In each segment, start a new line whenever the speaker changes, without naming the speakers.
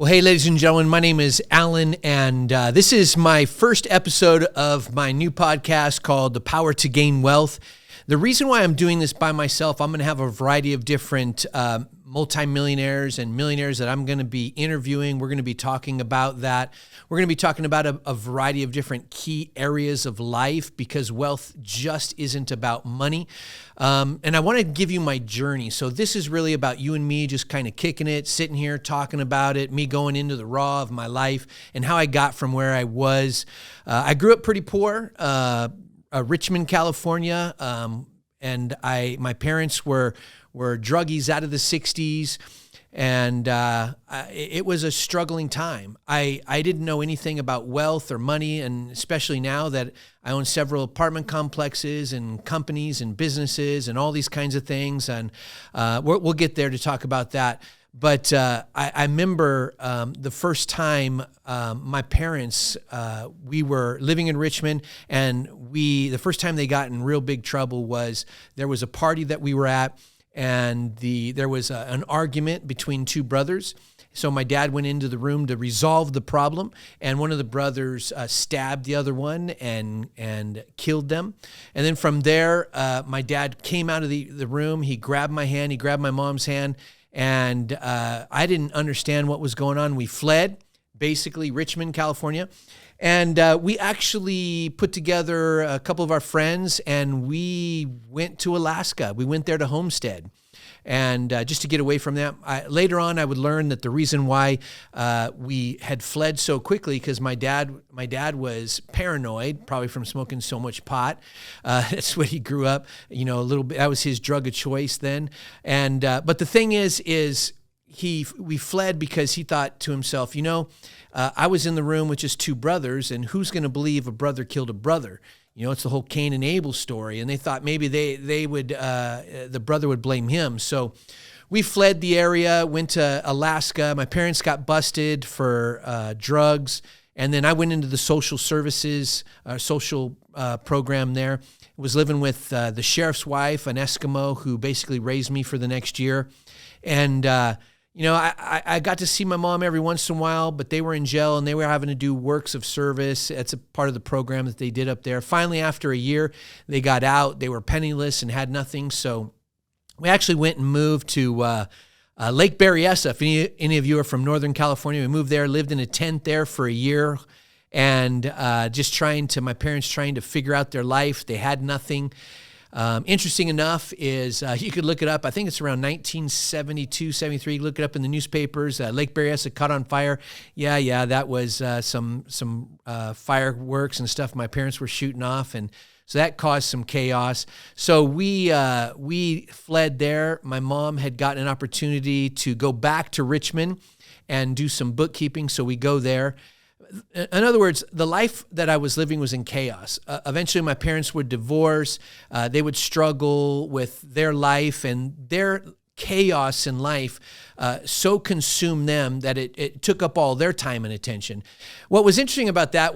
Well, hey, ladies and gentlemen, my name is Allen, and this is my first episode of my new podcast called The Power to Gain Wealth. The reason why I'm doing this by myself, I'm going to have a variety of different multimillionaires and millionaires that I'm going to be interviewing. We're going to be talking about that. We're going to be talking about a variety of different key areas of life because wealth just isn't about money. And I want to give you my journey. So this is really about you and me just kind of kicking it, sitting here, talking about it, me going into the raw of my life and how I got from where I was. I grew up pretty poor, Richmond, California. And my parents were druggies out of the 60s. And it was a struggling time. I didn't know anything about wealth or money, and especially now that I own several apartment complexes and companies and businesses and all these kinds of things. And we'll get there to talk about that. But I remember the first time my parents, we were living in Richmond, and the first time they got in real big trouble was there was a party that we were at, and there was an argument between two brothers. So my dad went into the room to resolve the problem, and one of the brothers stabbed the other one and killed them. And then from there, my dad came out of the room. He grabbed my hand. He grabbed my mom's hand. And I didn't understand what was going on. We fled, basically Richmond, California. And we actually put together a couple of our friends, and we went to Alaska. We went there to homestead. And just to get away from that, later on, I would learn that the reason why we had fled so quickly, because my dad was paranoid, probably from smoking so much pot. That's what he grew up, a little bit. That was his drug of choice then. And but the thing is we fled because he thought to himself, I was in the room with just two brothers, and who's going to believe a brother killed a brother? It's the whole Cain and Abel story, and they thought maybe they would the brother would blame him. So we fled the area, went to Alaska. My parents got busted for drugs, and then I went into the social services social program there. I was living with the sheriff's wife, an Eskimo, who basically raised me for the next year, and I got to see my mom every once in a while, but they were in jail and they were having to do works of service. That's a part of the program that they did up there. Finally, after a year, they got out. They were penniless and had nothing. So we actually went and moved to Lake Berryessa. If any of you are from Northern California, we moved there, lived in a tent there for a year, and my parents trying to figure out their life. They had nothing. Interesting enough is you could look it up. I think it's around 1972, 73. Look it up in the newspapers. Lake Berryessa caught on fire. Yeah, that was some fireworks and stuff my parents were shooting off, and so that caused some chaos. So we fled there. My mom had gotten an opportunity to go back to Richmond and do some bookkeeping, so we go there. In other words, the life that I was living was in chaos. Eventually, my parents would divorce. They would struggle with their life, and their chaos in life so consumed them that it took up all their time and attention. What was interesting about that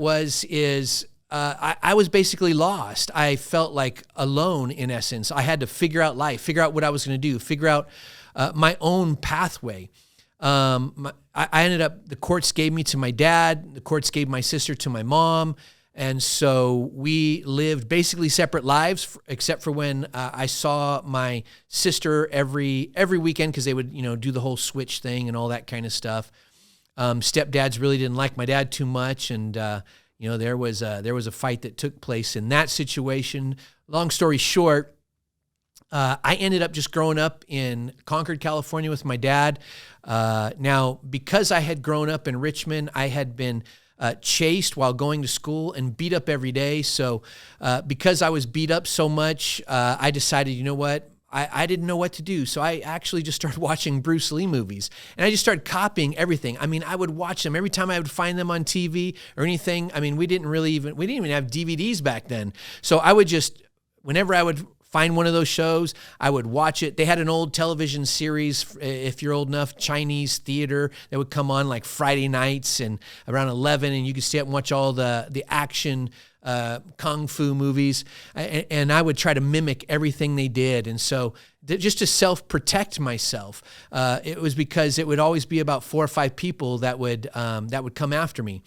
is I was basically lost. I felt like alone, in essence. I had to figure out life, figure out what I was going to do, figure out my own pathway. I ended up, the courts gave me to my dad, the courts gave my sister to my mom, and so we lived basically separate lives, except for when I saw my sister every weekend, because they would do the whole switch thing and all that kind of stuff. Stepdads really didn't like my dad too much, and there was a fight that took place in that situation. Long story short, I ended up just growing up in Concord, California with my dad. Now, because I had grown up in Richmond, I had been chased while going to school and beat up every day. So because I was beat up so much, I decided, you know what? I didn't know what to do. So I actually just started watching Bruce Lee movies, and I just started copying everything. I mean, I would watch them every time I would find them on TV or anything. I mean, we didn't even have DVDs back then. So I would just, whenever I would find one of those shows, I would watch it. They had an old television series, if you're old enough, Chinese theater, that would come on like Friday nights and around 11, and you could stay up and watch all the action kung fu movies, and I would try to mimic everything they did. And so just to self-protect myself, it was because it would always be about 4 or 5 people that would come after me.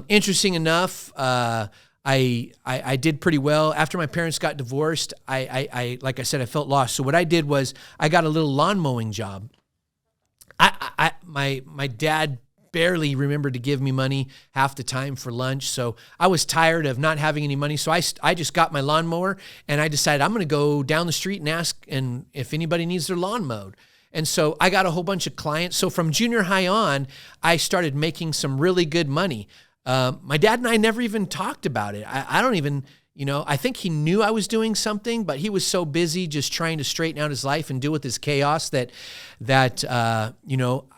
Interesting enough, I did pretty well. After my parents got divorced, I like I said, I felt lost. So what I did was I got a little lawn mowing job. My dad barely remembered to give me money half the time for lunch. So I was tired of not having any money. So I just got my lawnmower and I decided I'm going to go down the street and ask if anybody needs their lawn mowed. And so I got a whole bunch of clients. So from junior high on, I started making some really good money. My dad and I never even talked about it. I don't even, I think he knew I was doing something, but he was so busy just trying to straighten out his life and deal with this chaos that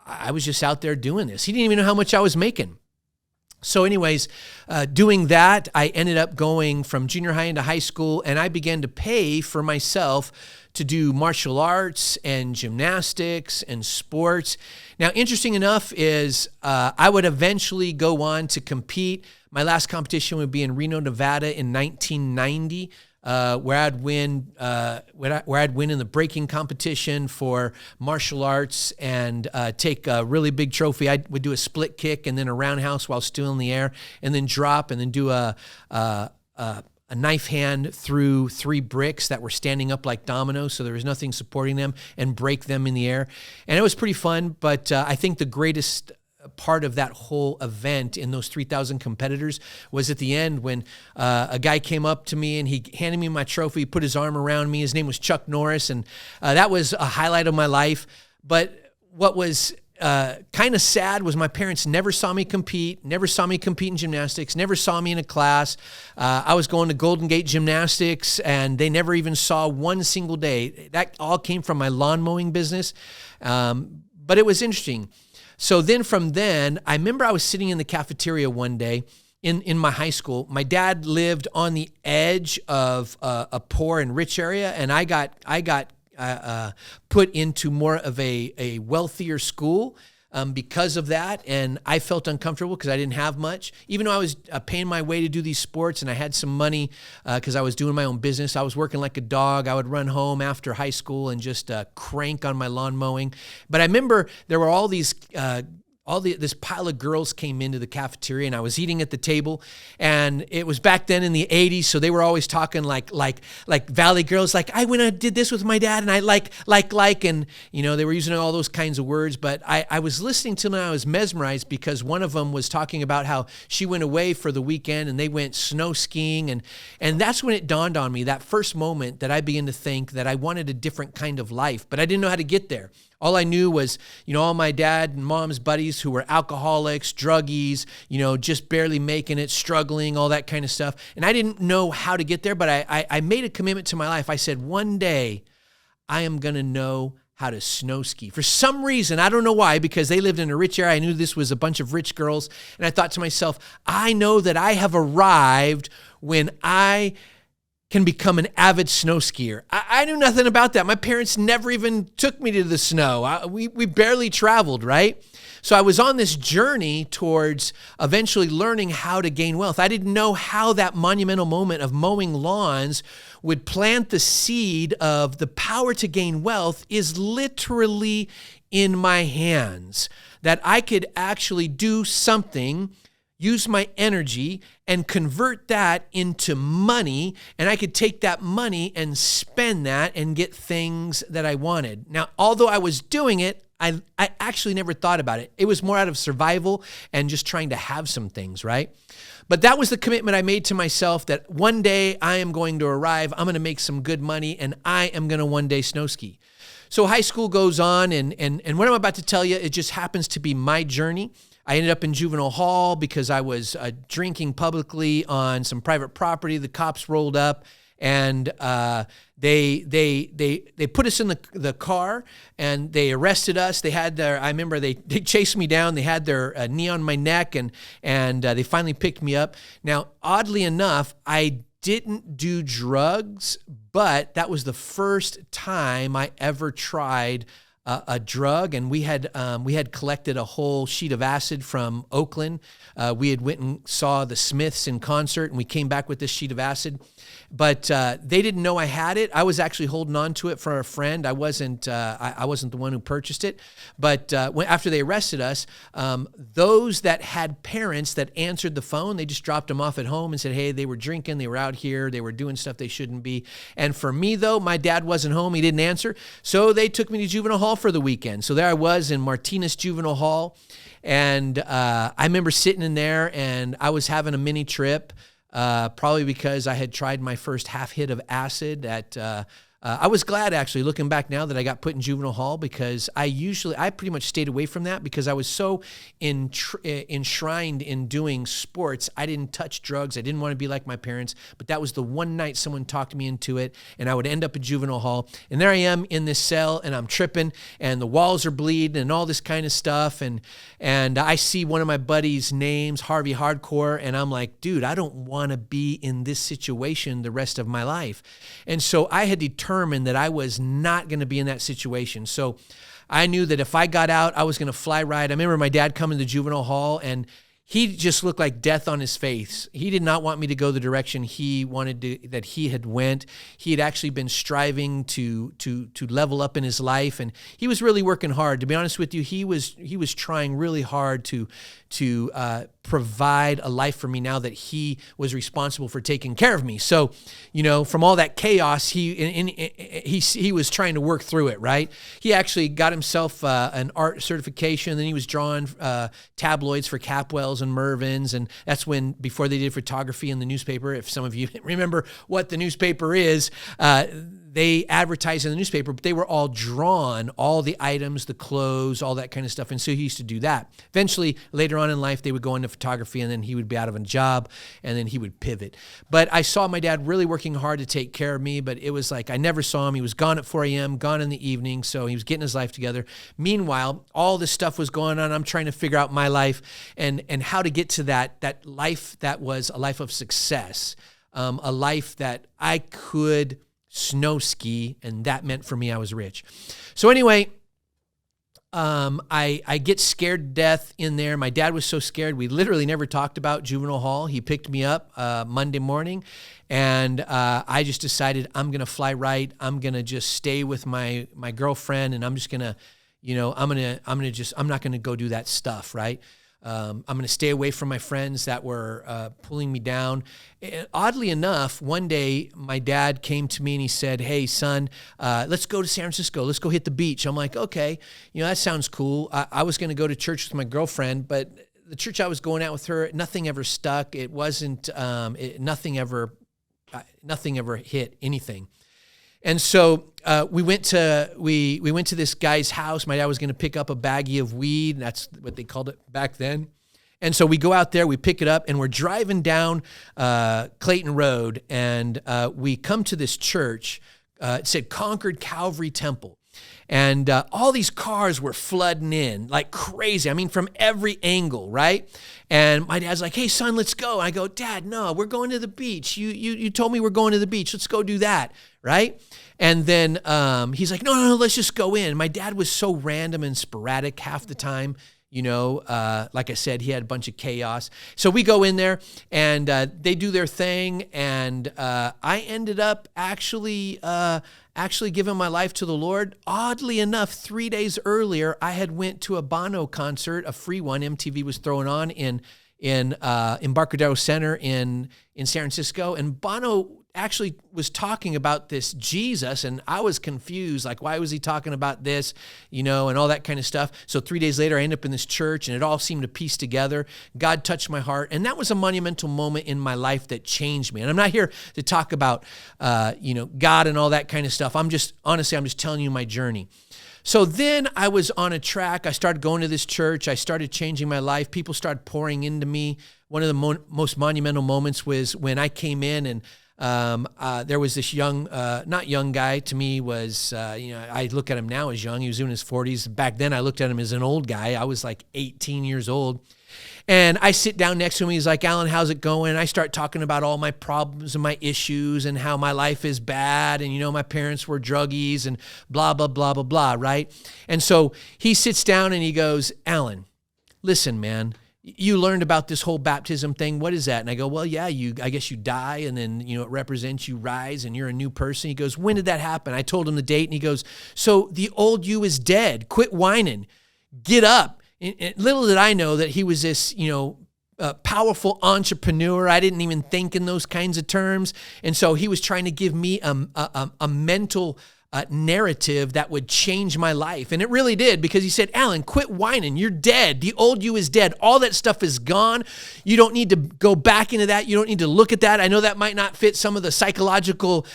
I was just out there doing this. He didn't even know how much I was making. So anyways, doing that, I ended up going from junior high into high school, and I began to pay for myself to do martial arts and gymnastics and sports. Now, interesting enough is I would eventually go on to compete. My last competition would be in Reno, Nevada in 1990. Where I'd win in the breaking competition for martial arts and take a really big trophy. I would do a split kick and then a roundhouse while still in the air, and then drop and then do a knife hand through 3 bricks that were standing up like dominoes, so there was nothing supporting them, and break them in the air. And it was pretty fun, but I think the greatest part of that whole event in those 3,000 competitors was at the end when a guy came up to me and he handed me my trophy, put his arm around me. His name was Chuck Norris, and that was a highlight of my life. But what was kind of sad was my parents never saw me compete in gymnastics, never saw me in a class. I was going to Golden Gate Gymnastics, and they never even saw one single day. That all came from my lawn mowing business. But it was interesting. So then from then, I remember I was sitting in the cafeteria one day in my high school. My dad lived on the edge of a poor and rich area, and I got put into more of a wealthier school because of that, and I felt uncomfortable because I didn't have much. Even though I was paying my way to do these sports and I had some money because I was doing my own business, I was working like a dog. I would run home after high school and just crank on my lawn mowing. But I remember there were all these this pile of girls came into the cafeteria, and I was eating at the table, and it was back then in the 80s, so they were always talking like Valley girls, like I went and did this with my dad, and I like, and they were using all those kinds of words. But I was listening to them, and I was mesmerized because one of them was talking about how she went away for the weekend and they went snow skiing, and that's when it dawned on me, that first moment that I began to think that I wanted a different kind of life, but I didn't know how to get there. All I knew was, all my dad and mom's buddies who were alcoholics, druggies, just barely making it, struggling, all that kind of stuff. And I didn't know how to get there, but I made a commitment to my life. I said, one day I am going to know how to snow ski. For some reason, I don't know why, because they lived in a rich area. I knew this was a bunch of rich girls. And I thought to myself, I know that I have arrived when I can become an avid snow skier. I knew nothing about that. My parents never even took me to the snow. We barely traveled, right? So I was on this journey towards eventually learning how to gain wealth. I didn't know how that monumental moment of mowing lawns would plant the seed of the power to gain wealth is literally in my hands, that I could actually do something, use my energy, and convert that into money, and I could take that money and spend that and get things that I wanted. Now, although I was doing it, I actually never thought about it. It was more out of survival and just trying to have some things, right? But that was the commitment I made to myself, that one day I am going to arrive, I'm going to make some good money, and I am going to one day snow ski. So high school goes on, and what I'm about to tell you, it just happens to be my journey. I ended up in juvenile hall because I was drinking publicly on some private property. The cops rolled up, and they put us in the car, and they arrested us. They had I remember they chased me down. They had their knee on my neck, and they finally picked me up. Now, oddly enough, I didn't do drugs, but that was the first time I ever tried a drug, and we had collected a whole sheet of acid from Oakland. We had went and saw the Smiths in concert, and we came back with this sheet of acid. But they didn't know I had it. I was actually holding on to it for a friend. I wasn't the one who purchased it. But after they arrested us, those that had parents that answered the phone, they just dropped them off at home and said, hey, they were drinking, they were out here, they were doing stuff they shouldn't be. And for me, though, my dad wasn't home. He didn't answer. So they took me to juvenile hall for the weekend. So there I was in Martinez Juvenile Hall. And I remember sitting in there, and I was having a mini trip, probably because I had tried my first half hit of acid at I was glad, actually, looking back now, that I got put in juvenile hall, because I pretty much stayed away from that because I was so enshrined in doing sports. I didn't touch drugs. I didn't want to be like my parents, but that was the one night someone talked me into it, and I would end up in juvenile hall. And there I am in this cell, and I'm tripping, and the walls are bleeding and all this kind of stuff. And I see one of my buddies' names, Harvey Hardcore, and I'm like, dude, I don't want to be in this situation the rest of my life. And so I had determined that I was not going to be in that situation. So I knew that if I got out, I was going to fly right. I remember my dad coming to juvenile hall, and he just looked like death on his face. He did not want me to go the direction he wanted that he had went. He had actually been striving to level up in his life, and he was really working hard. To be honest with you, he was trying really hard to provide a life for me now that he was responsible for taking care of me. So, from all that chaos, he was trying to work through it, right? He actually got himself an art certification, then he was drawing tabloids for Capwells and Mervyn's, and that's before they did photography in the newspaper. If some of you remember what the newspaper is, they advertised in the newspaper, but they were all drawn, all the items, the clothes, all that kind of stuff. And so he used to do that. Eventually, later on in life, they would go into photography, and then he would be out of a job, and then he would pivot. But I saw my dad really working hard to take care of me, but it was like I never saw him. He was gone at 4 a.m., gone in the evening, so he was getting his life together. Meanwhile, all this stuff was going on. I'm trying to figure out my life and how to get to that life that was a life of success, a life that I could snow ski, and that meant for me I was rich. So anyway, I get scared to death in there. My dad was so scared, we literally never talked about juvenile hall. He picked me up Monday morning, and I just decided I'm going to fly right. I'm going to just stay with my girlfriend, and I'm just going to, I'm not going to go do that stuff, right? I'm going to stay away from my friends that were pulling me down. And oddly enough, one day my dad came to me and he said, hey, son, let's go to San Francisco. Let's go hit the beach. I'm like, okay, that sounds cool. I was going to go to church with my girlfriend, but the church I was going out with her, nothing ever stuck. It wasn't, nothing ever hit anything. And so we went to this guy's house. My dad was going to pick up a baggie of weed. That's what they called it back then. And so we go out there, we pick it up, and we're driving down Clayton Road, and we come to this church. It said Concord Calvary Temple. And all these cars were flooding in like crazy. I mean, from every angle, right? And my dad's like, hey, son, let's go. And I go, Dad, no, we're going to the beach. You told me we're going to the beach. Let's go do that, right? And then he's like, no, let's just go in. My dad was so random and sporadic half the time. Like I said, he had a bunch of chaos. So we go in there, and they do their thing, and I ended up actually giving my life to the Lord. Oddly enough, 3 days earlier, I had went to a Bono concert, a free one MTV was throwing on in Embarcadero Center in San Francisco, and Bono actually was talking about this Jesus, and I was confused, like, why was he talking about this, and all that kind of stuff. So 3 days later, I ended up in this church, and it all seemed to piece together. God touched my heart, and that was a monumental moment in my life that changed me. And I'm not here to talk about, God and all that kind of stuff. I'm just telling you my journey. So then I was on a track. I started going to this church. I started changing my life. People started pouring into me. One of the most monumental moments was when I came in, and there was this not young guy to me was, I look at him now as young. He was in his 40s. Back then I looked at him as an old guy. I was like 18 years old. And I sit down next to him. He's like, Alan, how's it going? And I start talking about all my problems and my issues and how my life is bad. And, my parents were druggies and blah, blah, blah, blah, blah, right? And so he sits down and he goes, Alan, listen, man, you learned about this whole baptism thing. What is that? And I go, well, yeah, I guess you die and then, it represents you rise and you're a new person. He goes, when did that happen? I told him the date and he goes, so the old you is dead. Quit whining. Get up. And little did I know that he was this, powerful entrepreneur. I didn't even think in those kinds of terms. And so he was trying to give me a mental narrative that would change my life. And it really did, because he said, Alan, quit whining. You're dead. The old you is dead. All that stuff is gone. You don't need to go back into that. You don't need to look at that. I know that might not fit some of the psychological,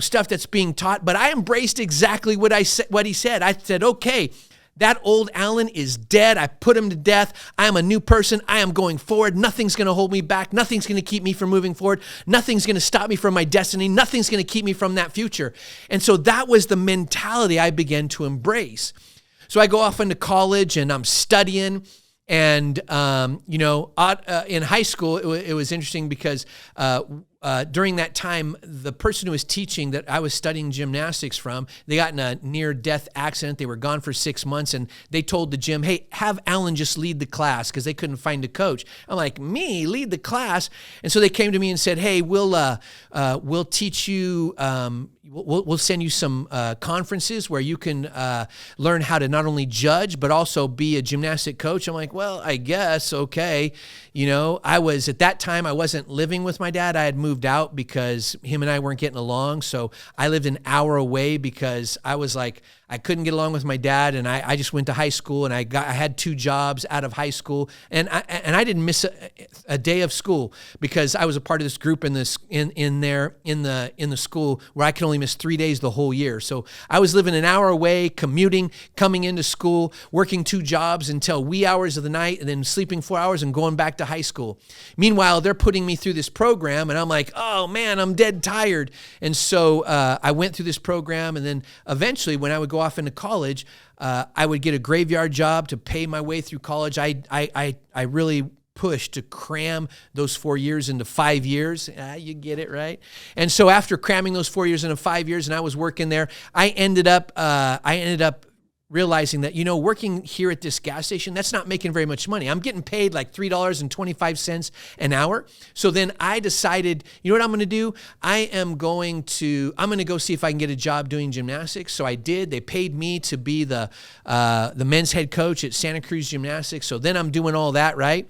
stuff that's being taught, but I embraced exactly what he said. I said, okay, that old Alan is dead. I put him to death. I am a new person. I am going forward. Nothing's going to hold me back. Nothing's going to keep me from moving forward. Nothing's going to stop me from my destiny. Nothing's going to keep me from that future. And so that was the mentality I began to embrace. So I go off into college and I'm studying. And, in high school, it was interesting because during that time, the person who was teaching that I was studying gymnastics from, they got in a near-death accident. They were gone for 6 months, and they told the gym, hey, have Alan just lead the class, because they couldn't find a coach. I'm like, me, lead the class? And so they came to me and said, hey, we'll teach you, we'll send you some conferences where you can learn how to not only judge, but also be a gymnastic coach. I'm like, well, I guess, okay. At that time, I wasn't living with my dad. I had moved out because him and I weren't getting along. So I lived an hour away because I was like, I couldn't get along with my dad, and I just went to high school, and I had 2 jobs out of high school, and I didn't miss a day of school because I was a part of this group in the school where I could only miss 3 days the whole year. So I was living an hour away, commuting, coming into school, working 2 jobs until wee hours of the night, and then sleeping 4 hours and going back to high school. Meanwhile, they're putting me through this program, and I'm like, oh man, I'm dead tired. And so I went through this program, and then eventually, when I would go off into college, I would get a graveyard job to pay my way through college. I really pushed to cram those 4 years into 5 years. You get it, right? And so after cramming those 4 years into 5 years, and I was working there, I ended up realizing that, working here at this gas station, that's not making very much money. I'm getting paid like $3.25 an hour. So then I decided, you know what I'm going to do? I'm going to go see if I can get a job doing gymnastics. So I did. They paid me to be the men's head coach at Santa Cruz Gymnastics. So then I'm doing all that, right?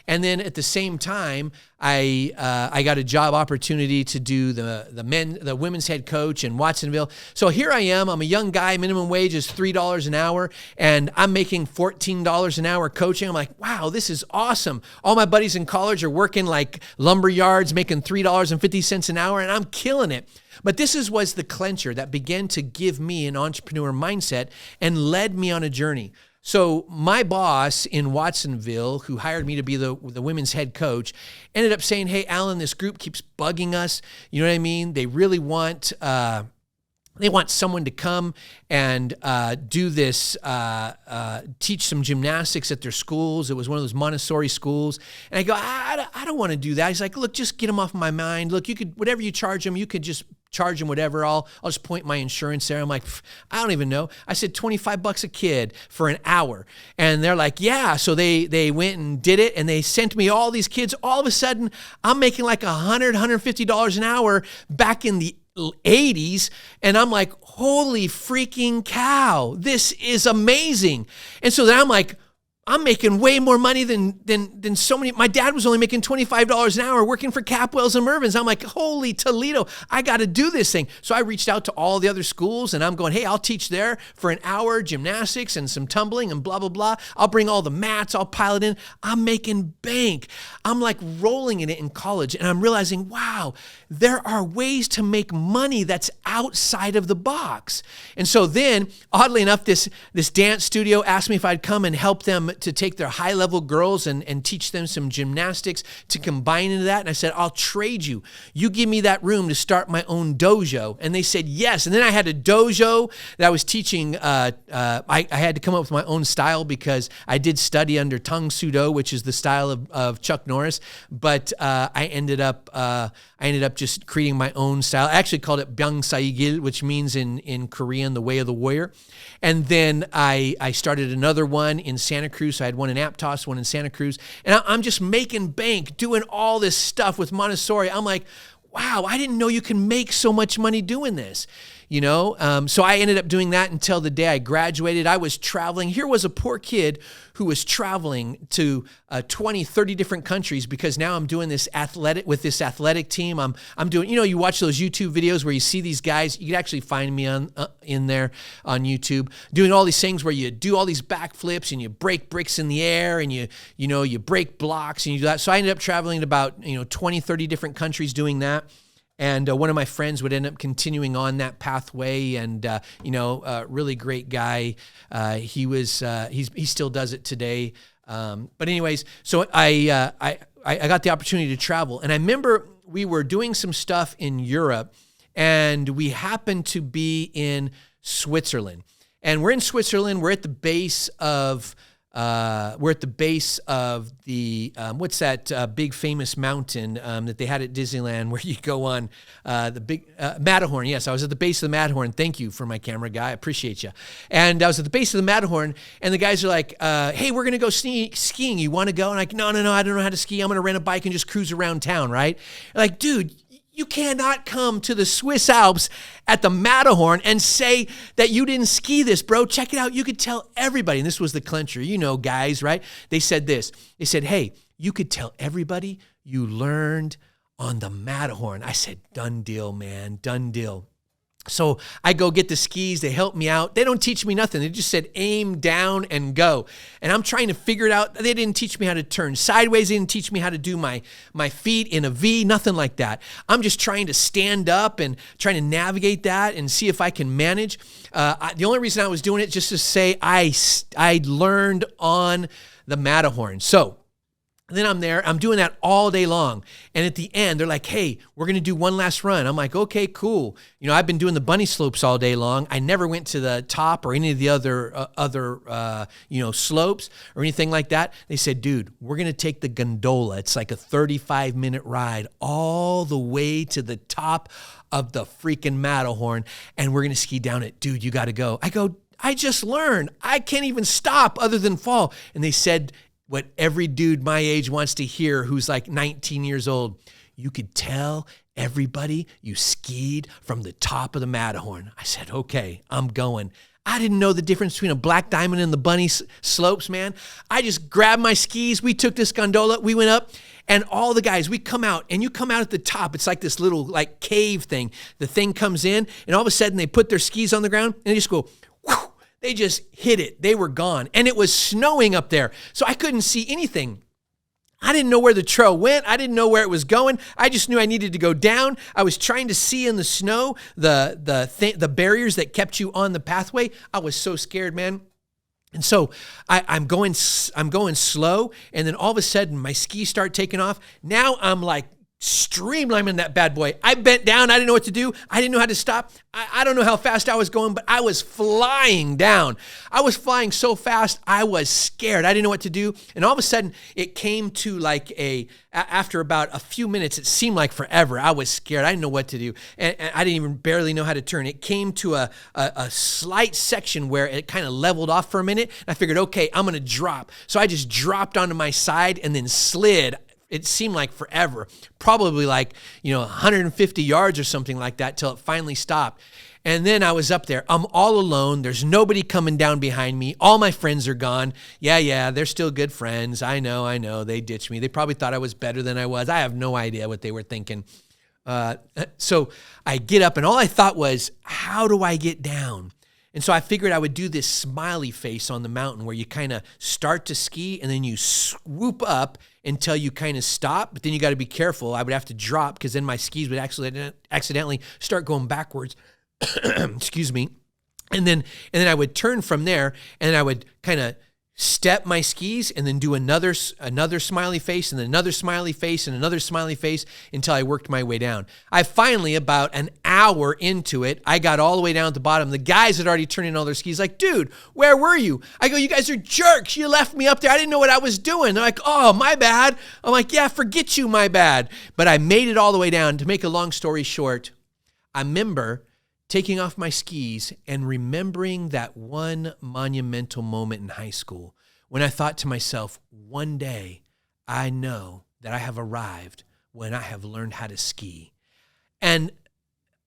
And then at the same time, I got a job opportunity to do the women's head coach in Watsonville. So here I am. I'm a young guy. Minimum wage is $3 an hour, and I'm making $14 an hour coaching. I'm like, wow, this is awesome. All my buddies in college are working like lumber yards, making $3.50 an hour, and I'm killing it. But this was the clencher that began to give me an entrepreneur mindset and led me on a journey. So my boss in Watsonville, who hired me to be the women's head coach, ended up saying, hey, Alan, this group keeps bugging us. You know what I mean? They really want someone to come and do this, teach some gymnastics at their schools. It was one of those Montessori schools. And I go, I don't want to do that. He's like, look, just get them off my mind. Look, you could, whatever you charge them, you could just charge them whatever. I'll just point my insurance there. I'm like, I don't even know. I said $25 a kid for an hour. And they're like, yeah. So they went and did it, and they sent me all these kids. All of a sudden, I'm making like $150 an hour back in the 80s. And I'm like, holy freaking cow, this is amazing. And so then I'm like, I'm making way more money than so many. My dad was only making $25 an hour working for Capwells and Mervyn's. I'm like, holy Toledo, I got to do this thing. So I reached out to all the other schools, and I'm going, hey, I'll teach there for an hour, gymnastics and some tumbling and blah, blah, blah. I'll bring all the mats. I'll pile it in. I'm making bank. I'm like rolling in it in college, and I'm realizing, wow, there are ways to make money that's outside of the box. And so then, oddly enough, this dance studio asked me if I'd come and help them to take their high-level girls and teach them some gymnastics to combine into that. And I said, I'll trade you. You give me that room to start my own dojo. And they said, yes. And then I had a dojo that I was teaching. I had to come up with my own style because I did study under Tang Soo Do, which is the style of Chuck Norris. But I ended up just creating my own style. I actually called it Byung Saigil, which means in Korean, the way of the warrior. And then I started another one in Santa Cruz. So I had one in Aptos, one in Santa Cruz. And I'm just making bank, doing all this stuff with Montessori. I'm like, wow, I didn't know you can make so much money doing this. So I ended up doing that until the day I graduated. I was traveling. Here was a poor kid who was traveling to 20, 30 different countries because now I'm doing this athletic team. I'm doing, you watch those YouTube videos where you see these guys. You can actually find me in there on YouTube doing all these things where you do all these backflips and you break bricks in the air and you break blocks and you do that. So I ended up traveling to about 20, 30 different countries doing that. And one of my friends would end up continuing on that pathway, and really great guy. He still does it today. But anyways, so I got the opportunity to travel, and I remember we were doing some stuff in Europe, and we happened to be in Switzerland. And we're in Switzerland. We're at the base of the what's that big famous mountain that they had at Disneyland where you go on the big Matterhorn. Yes, I was at the base of the Matterhorn. Thank you for my camera guy. I appreciate you. And I was at the base of the Matterhorn, and the guys are like, "Hey, we're gonna go skiing. You want to go?" And I'm like, "No, I don't know how to ski. I'm gonna rent a bike and just cruise around town, right?" Like, dude, you cannot come to the Swiss Alps at the Matterhorn and say that you didn't ski this, bro. Check it out. You could tell everybody. And this was the clincher, guys, right? They said this. They said, hey, you could tell everybody you learned on the Matterhorn. I said, done deal, man, done deal. So I go get the skis. They help me out. They don't teach me nothing. They just said aim down and go. And I'm trying to figure it out. They didn't teach me how to turn sideways. They didn't teach me how to do my feet in a V, nothing like that. I'm just trying to stand up and trying to navigate that and see if I can manage. The only reason I was doing it just to say I learned on the Matterhorn. So then I'm there, I'm doing that all day long. And at the end, they're like, hey, we're going to do one last run. I'm like, okay, cool. I've been doing the bunny slopes all day long. I never went to the top or any of the other slopes or anything like that. They said, dude, we're going to take the gondola. It's like a 35-minute ride all the way to the top of the freaking Matterhorn. And we're going to ski down it. Dude, you got to go. I go, I just learned. I can't even stop other than fall. And they said, what every dude my age wants to hear who's like 19 years old. You could tell everybody you skied from the top of the Matterhorn. I said, okay, I'm going. I didn't know the difference between a black diamond and the bunny slopes, man. I just grabbed my skis. We took this gondola. We went up, and all the guys, we come out, and you come out at the top. It's like this little like cave thing. The thing comes in, and all of a sudden they put their skis on the ground, and they just go, whew. They just hit it. They were gone. And it was snowing up there. So I couldn't see anything. I didn't know where the trail went. I didn't know where it was going. I just knew I needed to go down. I was trying to see in the snow the barriers that kept you on the pathway. I was so scared, man. And so I'm going slow. And then all of a sudden my skis start taking off. Now I'm like streamlining that bad boy. I bent down. I didn't know what to do. I didn't know how to stop. I don't know how fast I was going, but I was flying down. I was flying so fast, I was scared. I didn't know what to do. And all of a sudden, it came to like after about a few minutes, it seemed like forever. I was scared. I didn't know what to do. And I didn't even barely know how to turn. It came to a slight section where it kind of leveled off for a minute. And I figured, okay, I'm going to drop. So I just dropped onto my side and then slid. It seemed like forever, probably like, 150 yards or something like that till it finally stopped. And then I was up there. I'm all alone. There's nobody coming down behind me. All my friends are gone. Yeah, they're still good friends. I know. They ditched me. They probably thought I was better than I was. I have no idea what they were thinking. So I get up, and all I thought was, how do I get down? And so I figured I would do this smiley face on the mountain where you kind of start to ski and then you swoop up until you kind of stop. But then you got to be careful. I would have to drop because then my skis would accidentally start going backwards. Excuse me. And then I would turn from there and I would kind of step my skis and then do another smiley face and then another smiley face and another smiley face until I worked my way down. I finally, about an hour into it, I got all the way down at the bottom. The guys had already turned in all their skis, like, dude, where were you? I go, you guys are jerks. You left me up there. I didn't know what I was doing. They're like, oh, my bad. I'm like, yeah, forget you, my bad. But I made it all the way down. To make a long story short, I remember taking off my skis and remembering that one monumental moment in high school when I thought to myself, one day I know that I have arrived when I have learned how to ski. And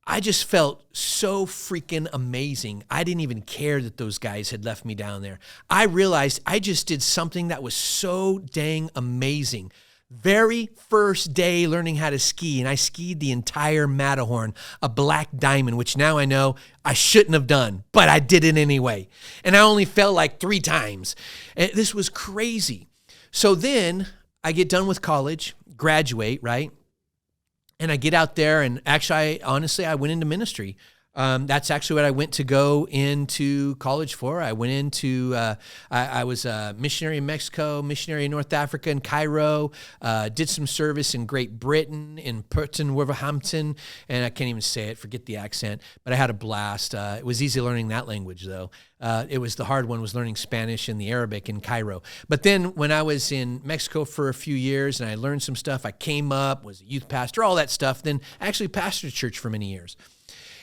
I just felt so freaking amazing. I didn't even care that those guys had left me down there. I realized I just did something that was so dang amazing. Very first day learning how to ski, and I skied the entire Matterhorn, a black diamond, which now I know I shouldn't have done, but I did it anyway. And I only fell like 3 times. And this was crazy. So then I get done with college, graduate, right? And I get out there, and actually, honestly, I went into ministry. That's actually what I went to go into college for. I went into, I was a missionary in Mexico, missionary in North Africa, in Cairo, did some service in Great Britain, in Purton, Wolverhampton, and I can't even say it, forget the accent, but I had a blast. It was easy learning that language, though. It was the hard one was learning Spanish and the Arabic in Cairo. But then when I was in Mexico for a few years and I learned some stuff, I came up, was a youth pastor, all that stuff, then I actually pastored a church for many years.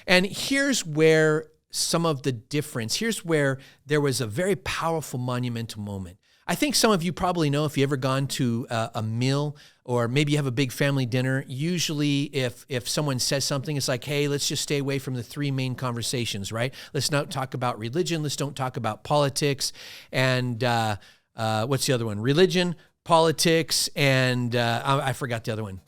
And here's where some of the difference, here's where there was a very powerful monumental moment. I think some of you probably know if you ever gone to a meal or maybe you have a big family dinner, usually if someone says something, it's like, hey, let's just stay away from the 3 main conversations, right? Let's not talk about religion. Let's don't talk about politics. And what's the other one? Religion, politics, and I forgot the other one.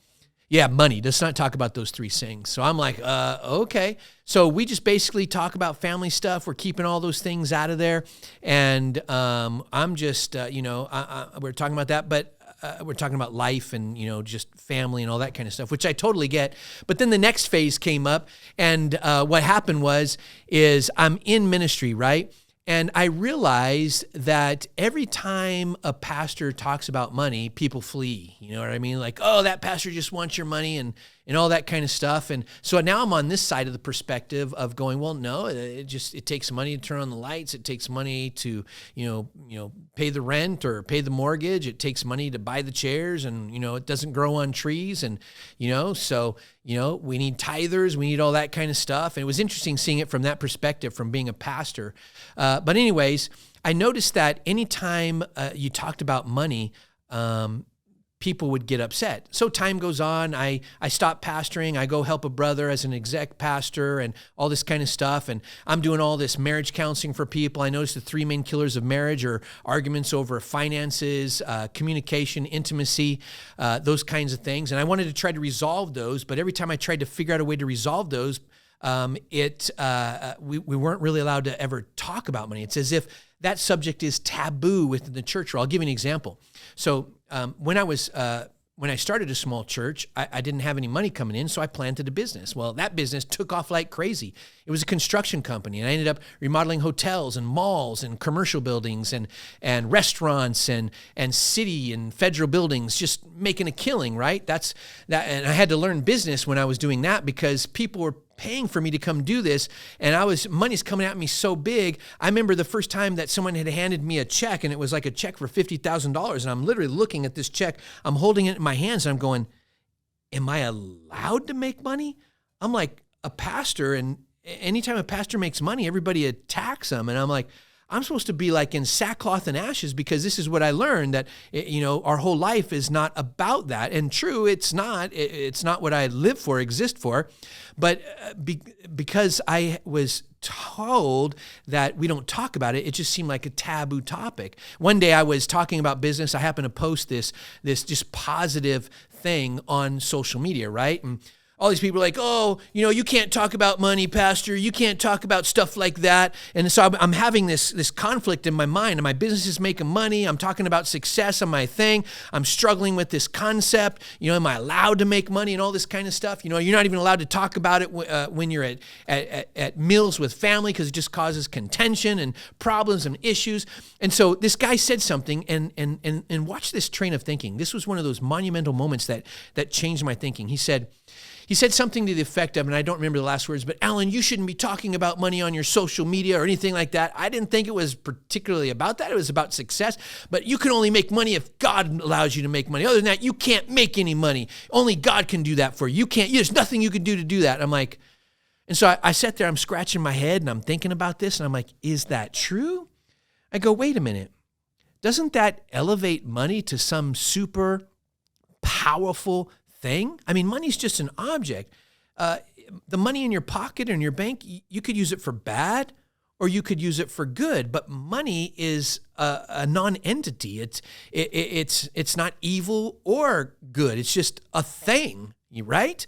Yeah, money. Let's not talk about those 3 things. So I'm like, okay. So we just basically talk about family stuff. We're keeping all those things out of there. And I'm just, we're talking about that, but we're talking about life and, just family and all that kind of stuff, which I totally get. But then the next phase came up. And what happened is I'm in ministry, right? And I realized that every time a pastor talks about money, people flee. You know what I mean? Like, oh, that pastor just wants your money and all that kind of stuff. And so now I'm on this side of the perspective of going, well, no, it takes money to turn on the lights. It takes money to, pay the rent or pay the mortgage. It takes money to buy the chairs and, it doesn't grow on trees. And, so we need tithers. We need all that kind of stuff. And it was interesting seeing it from that perspective, from being a pastor. But anyways, I noticed that anytime you talked about money, people would get upset. So time goes on. I stop pastoring. I go help a brother as an exec pastor and all this kind of stuff. And I'm doing all this marriage counseling for people. I noticed the 3 main killers of marriage are arguments over finances, communication, intimacy, those kinds of things. And I wanted to try to resolve those. But every time I tried to figure out a way to resolve those, we weren't really allowed to ever talk about money. It's as if that subject is taboo within the church. Or I'll give you an example. So when I started a small church, I didn't have any money coming in, so I planted a business. Well, that business took off like crazy. It was a construction company, and I ended up remodeling hotels and malls and commercial buildings and restaurants and city and federal buildings, just making a killing, right? And I had to learn business when I was doing that because people were paying for me to come do this, and money's coming at me so big. I remember the first time that someone had handed me a check, and it was like a check for $50,000, and I'm literally looking at this check. I'm holding it in my hands, and I'm going, am I allowed to make money? I'm like a pastor, and anytime a pastor makes money, everybody attacks them, and I'm like, I'm supposed to be like in sackcloth and ashes because this is what I learned, that, our whole life is not about that. And true, it's not what I live for, exist for. But because I was told that we don't talk about it, it just seemed like a taboo topic. One day I was talking about business. I happened to post this just positive thing on social media, right? And All these people are like, oh, you can't talk about money, Pastor. You can't talk about stuff like that. And so I'm having this conflict in my mind. And my business is making money. I'm talking about success on my thing. I'm struggling with this concept. Am I allowed to make money and all this kind of stuff? You're not even allowed to talk about it when you're at meals with family because it just causes contention and problems and issues. And so this guy said something, and watch this train of thinking. This was one of those monumental moments that changed my thinking. He said something to the effect of, and I don't remember the last words, but Allen, you shouldn't be talking about money on your social media or anything like that. I didn't think it was particularly about that. It was about success, but you can only make money if God allows you to make money. Other than that, you can't make any money. Only God can do that for you. There's nothing you can do to do that. I'm like, and so I sat there, I'm scratching my head and I'm thinking about this and I'm like, is that true? I go, wait a minute. Doesn't that elevate money to some super powerful thing? I mean, money's just an object. The money in your pocket or in your bank, you could use it for bad or you could use it for good. But money is a non-entity. It's not evil or good. It's just a thing, right?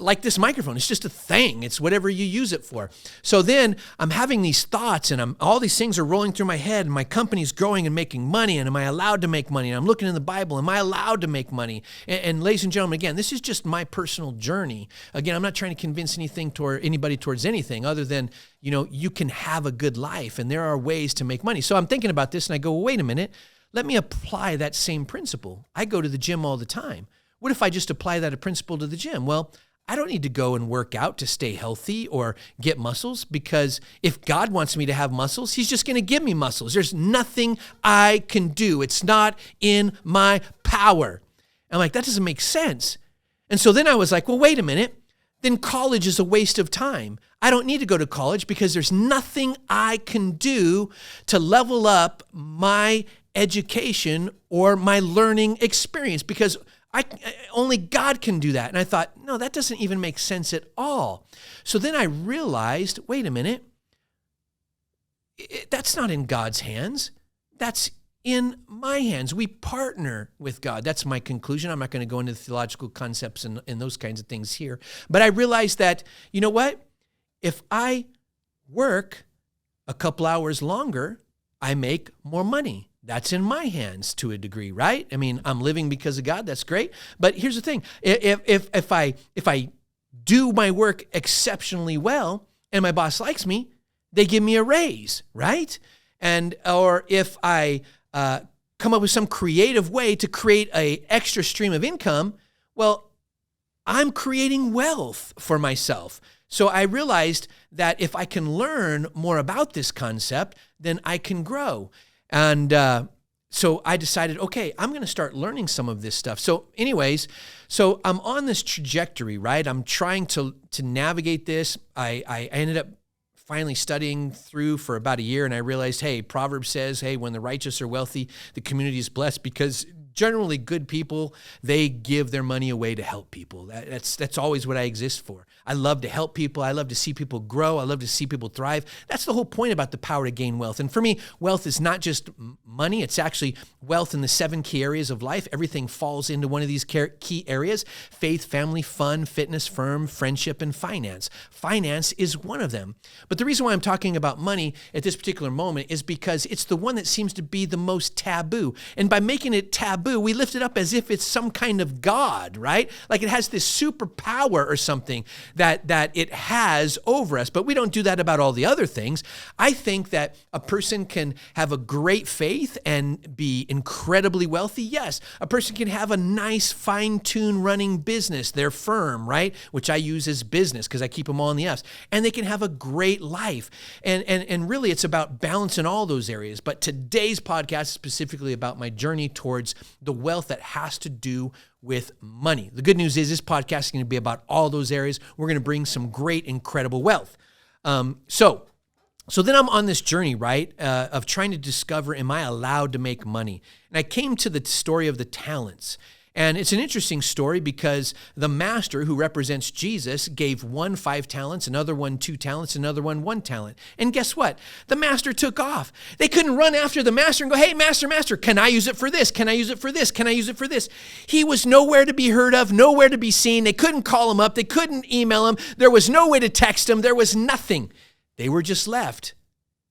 Like this microphone, it's just a thing. It's whatever you use it for. So then I'm having these thoughts and all these things are rolling through my head and my company's growing and making money. And am I allowed to make money? And I'm looking in the Bible. Am I allowed to make money? And ladies and gentlemen, again, this is just my personal journey. Again, I'm not trying to convince anybody towards anything other than, you can have a good life and there are ways to make money. So I'm thinking about this and I go, well, wait a minute, let me apply that same principle. I go to the gym all the time. What if I just apply that principle to the gym? Well, I don't need to go and work out to stay healthy or get muscles, because if God wants me to have muscles, he's just going to give me muscles. There's nothing I can do. It's not in my power. I'm like, that doesn't make sense. And so then I was like, well, wait a minute. Then college is a waste of time. I don't need to go to college because there's nothing I can do to level up my education or my learning experience, because only God can do that. And I thought, no, that doesn't even make sense at all. So then I realized, wait a minute, that's not in God's hands. That's in my hands. We partner with God. That's my conclusion. I'm not going to go into the theological concepts and those kinds of things here. But I realized that, you know what? If I work a couple hours longer, I make more money. That's in my hands to a degree, right? I mean, I'm living because of God. That's great. But here's the thing. If I do my work exceptionally well and my boss likes me, they give me a raise, right? Or if I come up with some creative way to create an extra stream of income, well, I'm creating wealth for myself. So I realized that if I can learn more about this concept, then I can grow. And so I decided, okay, I'm going to start learning some of this stuff. So anyways, so I'm on this trajectory, right? I'm trying to navigate this. I ended up finally studying through for about a year, and I realized, hey, Proverbs says, hey, when the righteous are wealthy, the community is blessed, because generally good people, they give their money away to help people. That's always what I exist for. I love to help people. I love to see people grow. I love to see people thrive. That's the whole point about the power to gain wealth. And for me, wealth is not just money. It's actually wealth in the 7 key areas of life. Everything falls into one of these key areas: faith, family, fun, fitness, firm, friendship, and finance. Finance is one of them. But the reason why I'm talking about money at this particular moment is because it's the one that seems to be the most taboo. And by making it taboo, we lift it up as if it's some kind of God, right? Like it has this superpower or something that it has over us. But we don't do that about all the other things. I think that a person can have a great faith and be incredibly wealthy. Yes, a person can have a nice, fine-tuned running business, their firm, right? Which I use as business because I keep them all in the F's. And they can have a great life. And really, it's about balance in all those areas. But today's podcast is specifically about my journey towards the wealth that has to do with money. The good news is this podcast is going to be about all those areas. We're going to bring some great, incredible wealth. So then I'm on this journey, right, of trying to discover, am I allowed to make money? And I came to the story of the talents. And it's an interesting story because the master, who represents Jesus, gave one 5 talents, another one 2 talents, another one 1 talent. And guess what? The master took off. They couldn't run after the master and go, hey, master, can I use it for this? Can I use it for this? Can I use it for this? He was nowhere to be heard of, nowhere to be seen. They couldn't call him up. They couldn't email him. There was no way to text him. There was nothing. They were just left.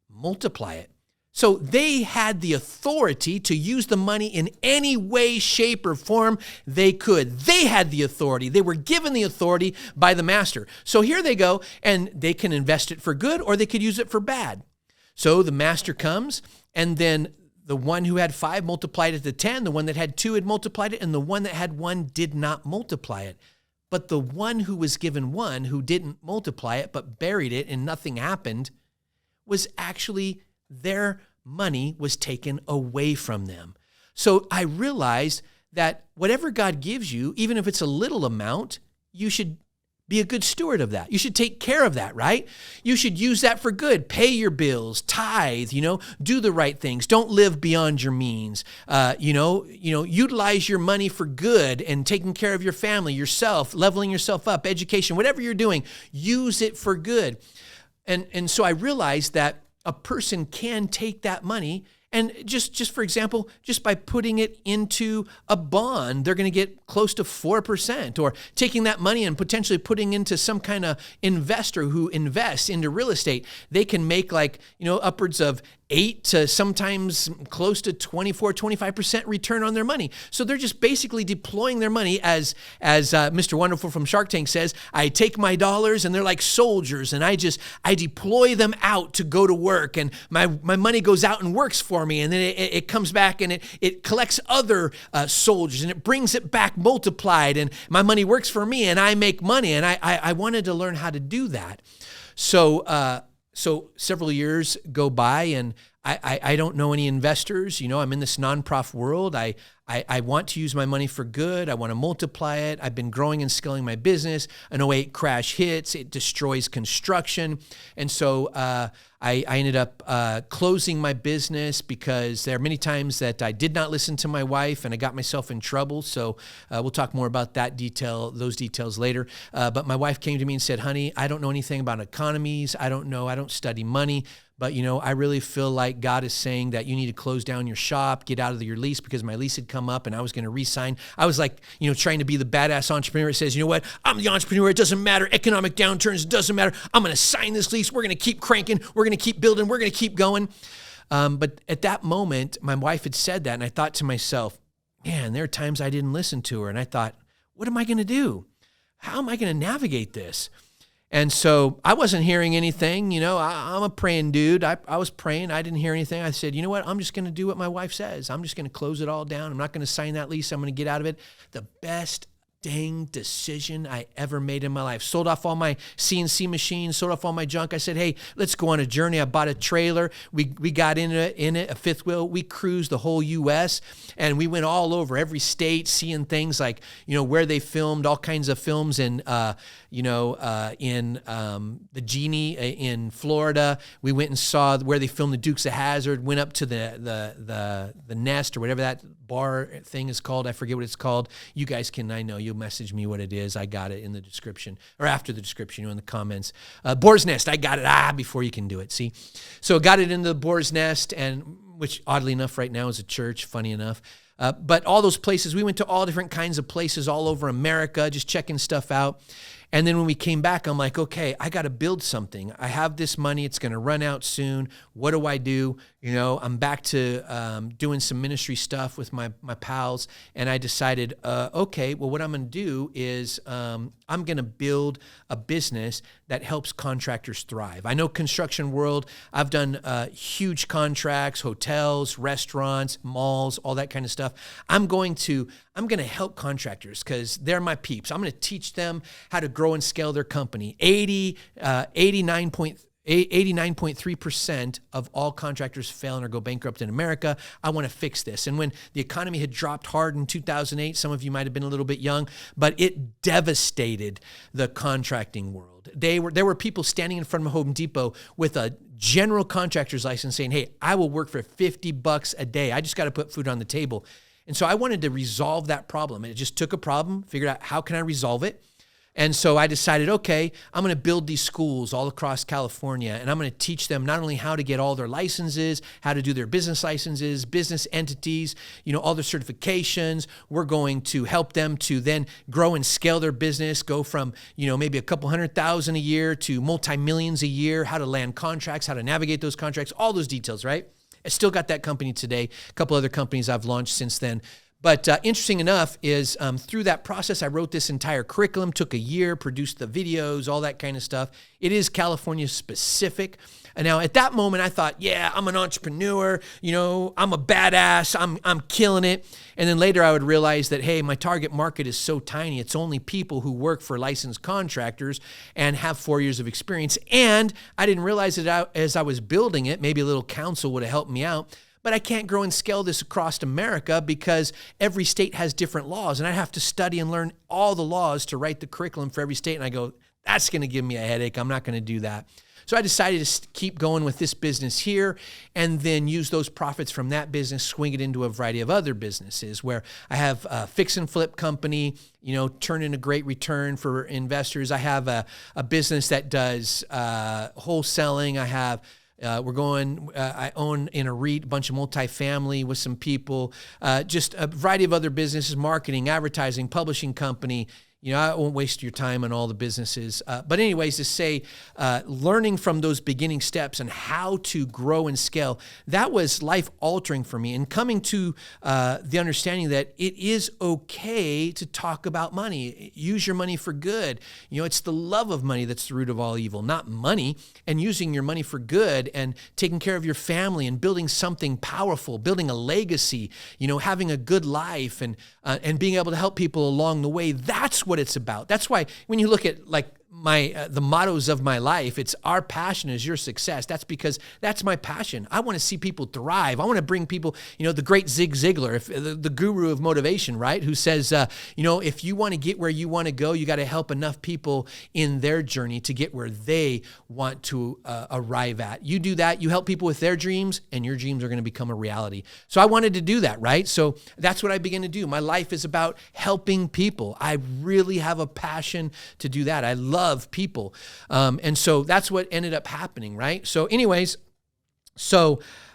Multiply it. So they had the authority to use the money in any way, shape, or form they could. They had the authority. They were given the authority by the master. So here they go, and they can invest it for good or they could use it for bad. So the master comes, and then the one who had 5 multiplied it to 10. The one that had 2 had multiplied it, and the one that had 1 did not multiply it. But the one who was given 1, who didn't multiply it but buried it and nothing happened, was actually their money was taken away from them. So I realized that whatever God gives you, even if it's a little amount, you should be a good steward of that. You should take care of that, right? You should use that for good. Pay your bills, tithe, do the right things. Don't live beyond your means. Utilize your money for good and taking care of your family, yourself, leveling yourself up, education, whatever you're doing, use it for good. And so I realized that a person can take that money and just for example, just by putting it into a bond, they're going to get close to 4%, or taking that money and potentially putting into some kind of investor who invests into real estate. They can make upwards of 8 to sometimes close to 24, 25% return on their money. So they're just basically deploying their money as Mr. Wonderful from Shark Tank says, I take my dollars and they're like soldiers, and I deploy them out to go to work, and my money goes out and works for me, and then it comes back and it collects other soldiers, and it brings it back multiplied, and my money works for me and I make money. And I wanted to learn how to do that. So several years go by, and I don't know any investors. I'm in this non-prof world. I want to use my money for good. I want to multiply it. I've been growing and scaling my business. An '08 crash hits. It destroys construction. And so I ended up closing my business because there are many times that I did not listen to my wife and I got myself in trouble. So we'll talk more about those details later. But my wife came to me and said, honey, I don't know anything about economies. I don't study money. But, I really feel like God is saying that you need to close down your shop, get out of your lease, because my lease had come up and I was going to re-sign. I was like, trying to be the badass entrepreneur. It says, you know what? I'm the entrepreneur. It doesn't matter. Economic downturns, it doesn't matter. I'm going to sign this lease. We're going to keep cranking. We're going to keep building. We're going to keep going. But at that moment, my wife had said that, and I thought to myself, man, there are times I didn't listen to her. And I thought, what am I going to do? How am I going to navigate this? And so I wasn't hearing anything. I'm a praying dude. I was praying. I didn't hear anything. I said, you know what? I'm just going to do what my wife says. I'm just going to close it all down. I'm not going to sign that lease. I'm going to get out of it. The best dang decision I ever made in my life. Sold off all my CNC machines, sold off all my junk. I said, hey, let's go on a journey. I bought a trailer. We got in it, a fifth wheel. We cruised the whole U.S. and we went all over every state, seeing things like, where they filmed all kinds of films in the Genie in Florida. We went and saw where they filmed the Dukes of Hazzard, went up to the Nest or whatever that bar thing is called. I forget what it's called. You guys you'll message me what it is. I got it in the description, or after the description, in the comments. Boar's Nest, I got it before you can do it, see? So got it in the Boar's Nest, and which oddly enough right now is a church, funny enough. But all those places, we went to all different kinds of places all over America, just checking stuff out. And then when we came back, I'm like, okay, I got to build something. I have this money. It's going to run out soon. What do I do? I'm back to doing some ministry stuff with my pals. And I decided, okay, well, what I'm going to do is I'm going to build a business that helps contractors thrive. I know construction world. I've done huge contracts, hotels, restaurants, malls, all that kind of stuff. I'm going to help contractors because they're my peeps. I'm going to teach them how to grow and scale their company. 89.3% of all contractors fail and or go bankrupt in America. I want to fix this. And when the economy had dropped hard in 2008, some of you might have been a little bit young, but it devastated the contracting world. There were people standing in front of Home Depot with a general contractor's license saying, hey, I will work for $50 a day. I just got to put food on the table. And so I wanted to resolve that problem. And it just took a problem, figured out how can I resolve it. And so I decided, okay, I'm going to build these schools all across California, and I'm going to teach them not only how to get all their licenses, how to do their business licenses, business entities, all their certifications. We're going to help them to then grow and scale their business, go from, maybe a couple $100,000 a year to multi-millions a year, how to land contracts, how to navigate those contracts, all those details, right? I still got that company today, a couple other companies I've launched since then. But interesting enough is through that process, I wrote this entire curriculum, took a year, produced the videos, all that kind of stuff. It is California specific. And now at that moment, I thought, yeah, I'm an entrepreneur, I'm a badass, I'm killing it. And then later I would realize that, hey, my target market is so tiny. It's only people who work for licensed contractors and have 4 years of experience. And I didn't realize it as I was building it. Maybe a little counsel would have helped me out. But I can't grow and scale this across America because every state has different laws, and I have to study and learn all the laws to write the curriculum for every state. And I go, that's going to give me a headache. I'm not going to do that. So I decided to keep going with this business here and then use those profits from that business, swing it into a variety of other businesses where I have a fix and flip company, turn in a great return for investors. I have a business that does wholesaling. I have I own in a REIT, a bunch of multifamily with some people, just a variety of other businesses, marketing, advertising, publishing company. I won't waste your time on all the businesses. But anyways, to say, learning from those beginning steps and how to grow and scale, that was life altering for me. And coming to the understanding that it is okay to talk about money. Use your money for good. It's the love of money that's the root of all evil, not money. And using your money for good and taking care of your family and building something powerful, building a legacy, having a good life and being able to help people along the way. That's what it's about. That's why when you look at the mottos of my life, it's our passion is your success. That's because that's my passion. I want to see people thrive. I want to bring people, the great Zig Ziglar, the guru of motivation, right? Who says, if you want to get where you want to go, you got to help enough people in their journey to get where they want to arrive at. You do that, you help people with their dreams, and your dreams are going to become a reality. So I wanted to do that, right? So that's what I began to do. My life is about helping people. I really have a passion to do that. I love people. And so that's what ended up happening, right? So anyways,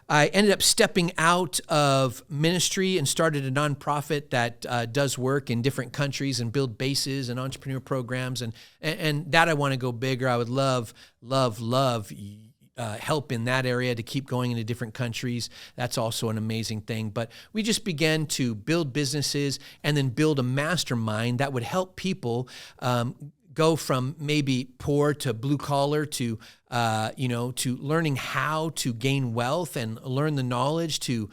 I ended up stepping out of ministry and started a nonprofit that does work in different countries and build bases and entrepreneur programs. And that I want to go bigger. I would love help in that area to keep going into different countries. That's also an amazing thing. But we just began to build businesses and then build a mastermind that would help people go from maybe poor to blue collar to learning how to gain wealth and learn the knowledge to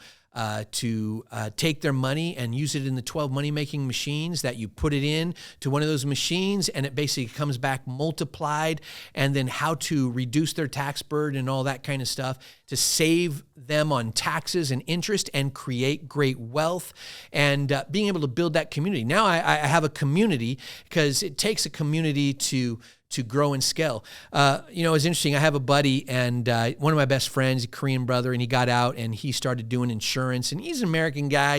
take their money and use it in the 12 money-making machines that you put it in to one of those machines and it basically comes back multiplied, and then how to reduce their tax burden and all that kind of stuff to save them on taxes and interest and create great wealth and being able to build that community. Now I have a community because it takes a community to grow and scale. It's interesting. I have a buddy and one of my best friends, a Korean brother, and he got out and he started doing insurance. And he's an American guy,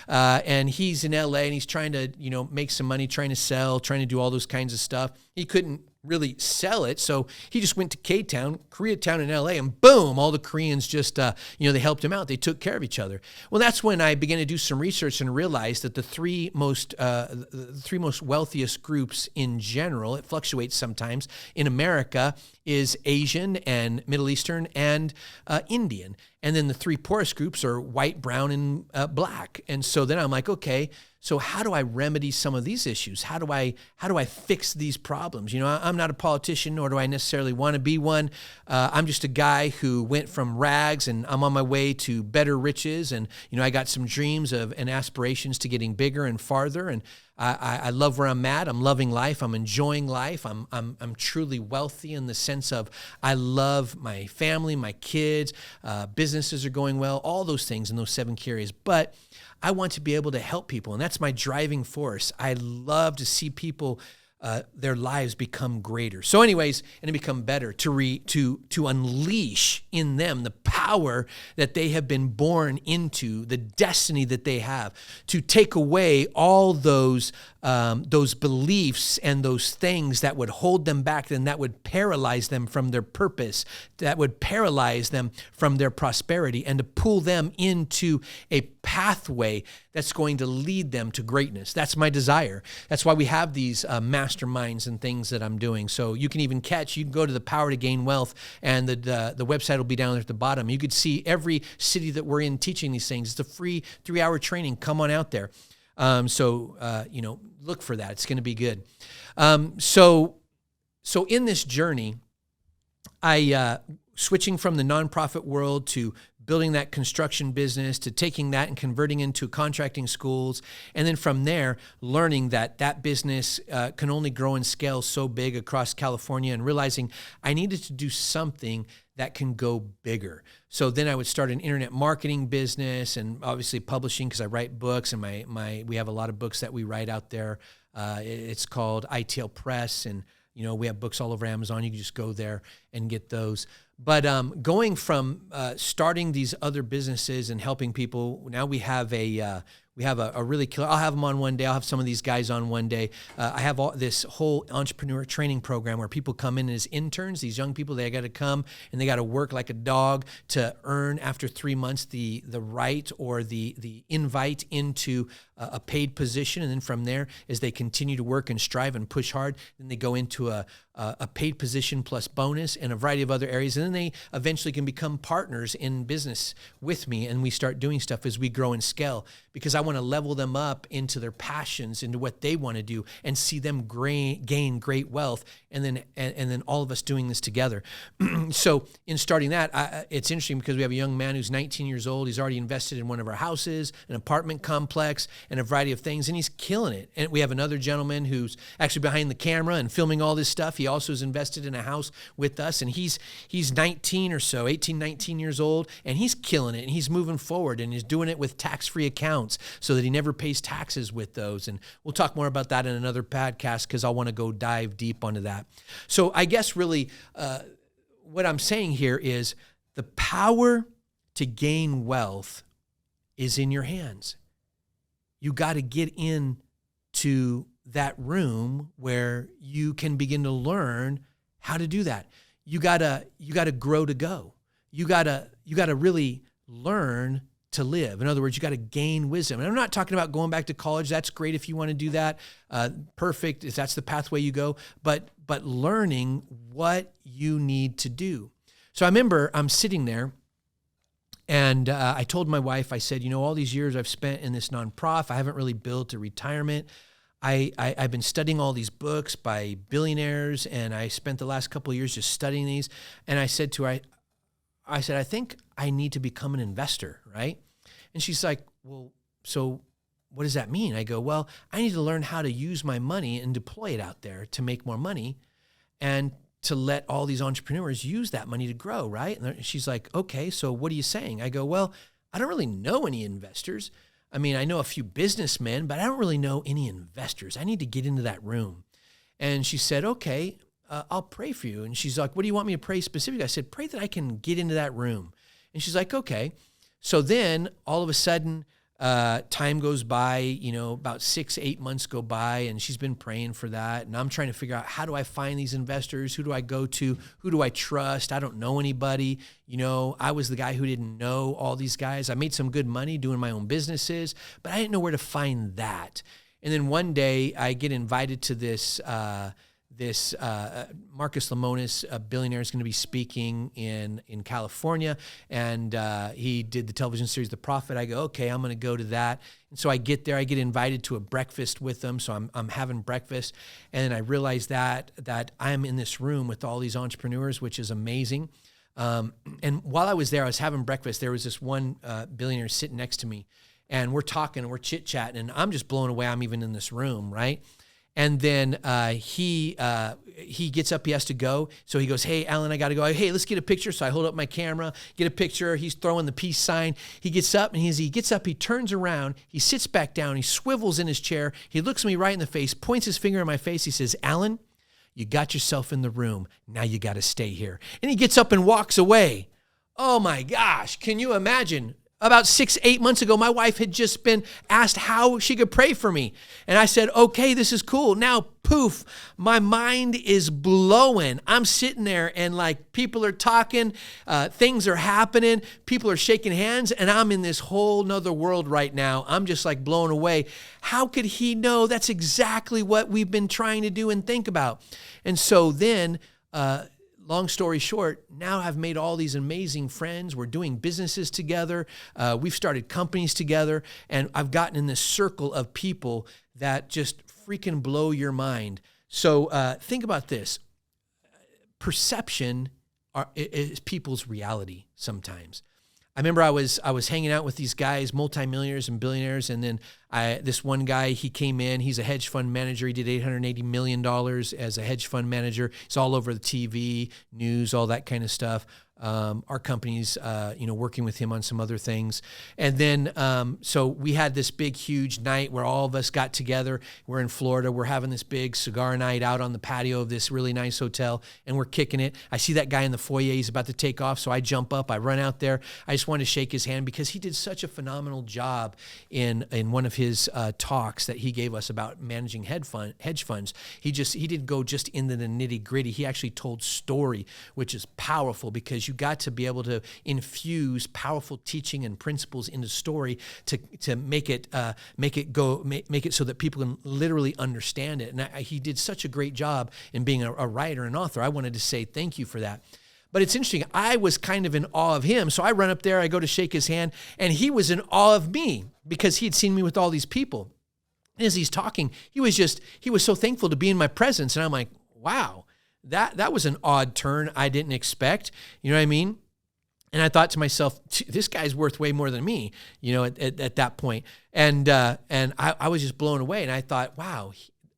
and he's in LA and he's trying to, make some money, trying to sell, trying to do all those kinds of stuff. He couldn't really sell it. So he just went to K-Town, Koreatown in LA, and boom, all the Koreans just, they helped him out. They took care of each other. Well, that's when I began to do some research and realized that the three most wealthiest groups in general, it fluctuates sometimes, in America is Asian and Middle Eastern and Indian. And then the three poorest groups are white, brown, and black. And so then I'm like, okay, so how do I remedy some of these issues? How do I fix these problems? I'm not a politician, nor do I necessarily want to be one. I'm just a guy who went from rags, and I'm on my way to better riches. And I got some dreams and aspirations to getting bigger and farther. And I love where I'm at. I'm loving life. I'm enjoying life. I'm truly wealthy in the sense of I love my family, my kids, businesses are going well, all those things in those 7 key areas. But I want to be able to help people, and that's my driving force. I love to see people their lives become greater. So anyways, and to become better, to unleash in them the power that they have been born into, the destiny that they have, to take away all those beliefs and those things that would hold them back and that would paralyze them from their purpose, that would paralyze them from their prosperity, and to pull them into a pathway that's going to lead them to greatness. That's my desire. That's why we have these masterminds and things that I'm doing. So you can go to the Power to Gain Wealth, and the website will be down there at the bottom. You could see every city that we're in teaching these things. It's a free 3-hour training. Come on out there. Look for that. It's going to be good. So in this journey, I switching from the nonprofit world to building that construction business, to taking that and converting into contracting schools. And then from there, learning that business can only grow and scale so big across California, and realizing I needed to do something that can go bigger. So then I would start an internet marketing business, and obviously publishing, because I write books, and we have a lot of books that we write out there. It's called ITL Press, and we have books all over Amazon. You can just go there and get those. But going from starting these other businesses and helping people, now we have a really killer. I'll have them on one day. I'll have some of these guys on one day. I have this whole entrepreneur training program where people come in as interns. These young people, they got to come and they got to work like a dog to earn, after 3 months, the right or the invite into a paid position. And then from there, as they continue to work and strive and push hard, then they go into a paid position plus bonus and a variety of other areas. And then they eventually can become partners in business with me. And we start doing stuff as we grow and scale, because I want to level them up into their passions, into what they want to do, and see them gain great wealth. And then all of us doing this together. So in starting that, it's interesting because we have a young man who's 19 years old. He's already invested in one of our houses, an apartment complex, and a variety of things, and he's killing it. And we have another gentleman who's actually behind the camera and filming all this stuff. He also is invested in a house with us, and he's 19 or so, 18, 19 years old, and he's killing it, and he's moving forward, and he's doing it with tax-free accounts so that he never pays taxes with those. And we'll talk more about that in another podcast, because I want to go dive deep onto that. So I guess really what I'm saying here is the power to gain wealth is in your hands. You got to get into that room where you can begin to learn how to do that. You gotta grow to go. You gotta really learn to live. In other words, you got to gain wisdom. And I'm not talking about going back to college. That's great if you want to do that. Perfect if that's the pathway you go. But learning what you need to do. So I remember I'm sitting there, and I told my wife, I said, all these years I've spent in this nonprofit, I haven't really built a retirement. I've been studying all these books by billionaires, and I spent the last couple of years just studying these. And I said to her, I said, I think I need to become an investor, right? And she's like, well, so what does that mean? I go, well, I need to learn how to use my money and deploy it out there to make more money, and to let all these entrepreneurs use that money to grow, right? And she's like, okay, so what are you saying? I go, well, I don't really know any investors. I mean, I know a few businessmen, but I don't really know any investors. I need to get into that room. And she said, okay, I'll pray for you. And she's like, what do you want me to pray specifically? I said, pray that I can get into that room. And she's like, okay. So then all of a sudden, time goes by, about 6-8 months go by, and she's been praying for that. And I'm trying to figure out, how do I find these investors? Who do I go to? Who do I trust? I don't know anybody. I was the guy who didn't know all these guys. I made some good money doing my own businesses, but I didn't know where to find that. And then one day I get invited to this Marcus Lemonis, a billionaire, is going to be speaking in California, and he did the television series The Prophet. I go, okay, I'm going to go to that. And so I get there, I get invited to a breakfast with them. So I'm having breakfast, and then I realize that I'm in this room with all these entrepreneurs, which is amazing. And while I was there, I was having breakfast. There was this one billionaire sitting next to me, and we're talking and we're chit-chatting, and I'm just blown away I'm even in this room, right? And then he gets up, he has to go. So he goes, hey, Alan, I got to go. Hey, let's get a picture. So I hold up my camera, get a picture. He's throwing the peace sign. He gets up, and as he gets up, he turns around, he sits back down, he swivels in his chair. He looks me right in the face, points his finger in my face. He says, Alan, you got yourself in the room. Now you got to stay here. And he gets up and walks away. Oh my gosh, can you imagine? About 6-8 months ago, my wife had just been asked how she could pray for me. And I said, okay, this is cool. Now, poof, my mind is blowing. I'm sitting there and like people are talking, things are happening, people are shaking hands, and I'm in this whole nother world right now. I'm just like blown away. How could he know? That's exactly what we've been trying to do and think about. And so then, long story short, now I've made all these amazing friends. We're doing businesses together. We've started companies together. And I've gotten in this circle of people that just freaking blow your mind. So think about this. Perception is people's reality sometimes. I remember I was hanging out with these guys, multimillionaires and billionaires, and then this one guy, he came in. He's a hedge fund manager. He did $880 million as a hedge fund manager. He's all over the TV, news, all that kind of stuff. Our company's, working with him on some other things. And then, so we had this big, huge night where all of us got together. We're in Florida. We're having this big cigar night out on the patio of this really nice hotel, and we're kicking it. I see that guy in the foyer. He's about to take off, so I jump up. I run out there. I just wanted to shake his hand because he did such a phenomenal job in one of his talks that he gave us about managing hedge funds. He didn't go just into the nitty-gritty. He actually told story, which is powerful because you got to be able to infuse powerful teaching and principles into story to make it so that people can literally understand it. And he did such a great job in being a writer and author. I wanted to say thank you for that. But it's interesting. I was kind of in awe of him. So I run up there, I go to shake his hand, and he was in awe of me because he had seen me with all these people. And as he's talking, he was so thankful to be in my presence. And I'm like, wow. That was an odd turn I didn't expect. You know what I mean? And I thought to myself, this guy's worth way more than me, at that point. And I was just blown away. And I thought, wow,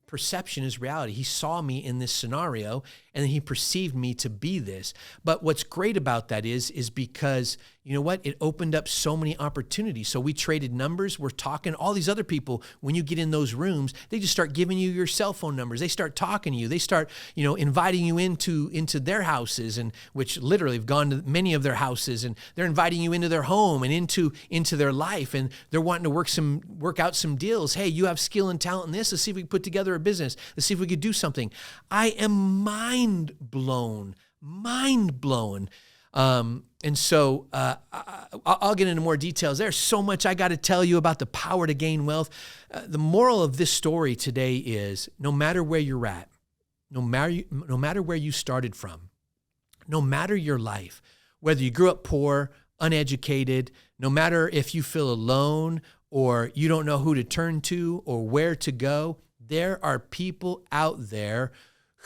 perception is reality. He saw me in this scenario, and then he perceived me to be this. But what's great about that is because, you know what? It opened up so many opportunities. So we traded numbers. We're talking. All these other people, when you get in those rooms, they just start giving you your cell phone numbers. They start talking to you. They start, inviting you into their houses, and which literally have gone to many of their houses, and they're inviting you into their home and into their life, and they're wanting to work out some deals. Hey, you have skill and talent in this. Let's see if we can put together a business. Let's see if we could do something. I am mind blown. And so I'll get into more details. There's so much I got to tell you about the power to gain wealth. The moral of this story today is no matter where you're at, no matter where you started from, no matter your life, whether you grew up poor, uneducated, no matter if you feel alone or you don't know who to turn to or where to go, there are people out there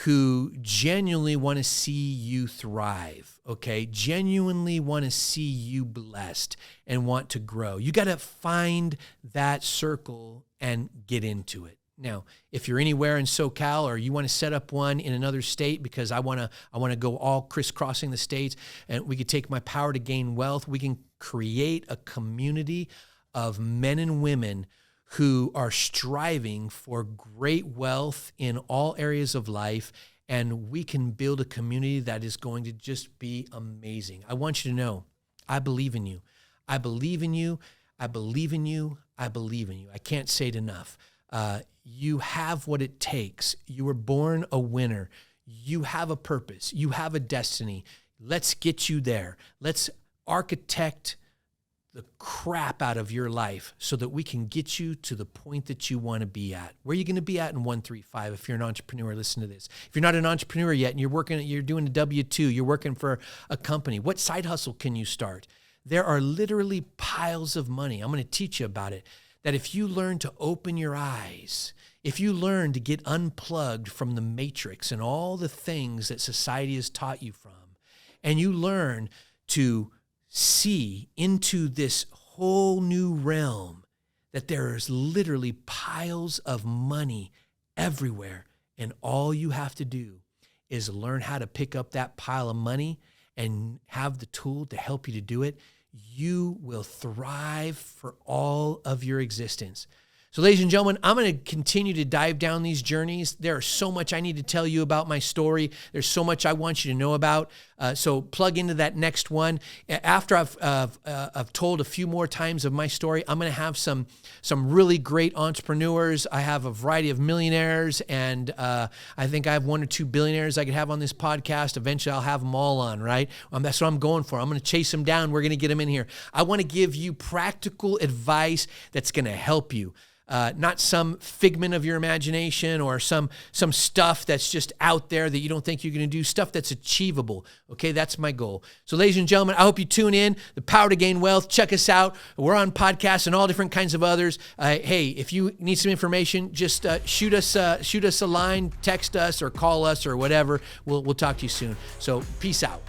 who genuinely want to see you thrive, okay? Genuinely want to see you blessed and want to grow. You got to find that circle and get into it. Now, if you're anywhere in SoCal or you want to set up one in another state, because I want to go all crisscrossing the states, and we could take my power to gain wealth, we can create a community of men and women who are striving for great wealth in all areas of life, and we can build a community that is going to just be amazing. I want you to know, I believe in you. I believe in you. I believe in you. I believe in you. I can't say it enough. You have what it takes. You were born a winner. You have a purpose. You have a destiny. Let's get you there. Let's architect the crap out of your life so that we can get you to the point that you want to be at. Where are you going to be at in 135 if you're an entrepreneur? Listen to this. If you're not an entrepreneur yet and you're doing a W-2, you're working for a company, what side hustle can you start? There are literally piles of money. I'm going to teach you about it. That if you learn to open your eyes, if you learn to get unplugged from the matrix and all the things that society has taught you from, and you learn to see into this whole new realm, that there is literally piles of money everywhere. And all you have to do is learn how to pick up that pile of money and have the tool to help you to do it. You will thrive for all of your existence. So ladies and gentlemen, I'm going to continue to dive down these journeys. There is so much I need to tell you about my story. There's so much I want you to know about. So plug into that next one. After I've told a few more times of my story, I'm going to have some really great entrepreneurs. I have a variety of millionaires, and I think I have 1 or 2 billionaires I could have on this podcast. Eventually, I'll have them all on, right? That's what I'm going for. I'm going to chase them down. We're going to get them in here. I want to give you practical advice that's going to help you. Not some figment of your imagination or some stuff that's just out there that you don't think you're going to do, stuff that's achievable. Okay, that's my goal. So ladies and gentlemen, I hope you tune in. The Power to Gain Wealth. Check us out. We're on podcasts and all different kinds of others. Hey, if you need some information, just shoot us a line, text us, or call us, or whatever. We'll talk to you soon. So peace out.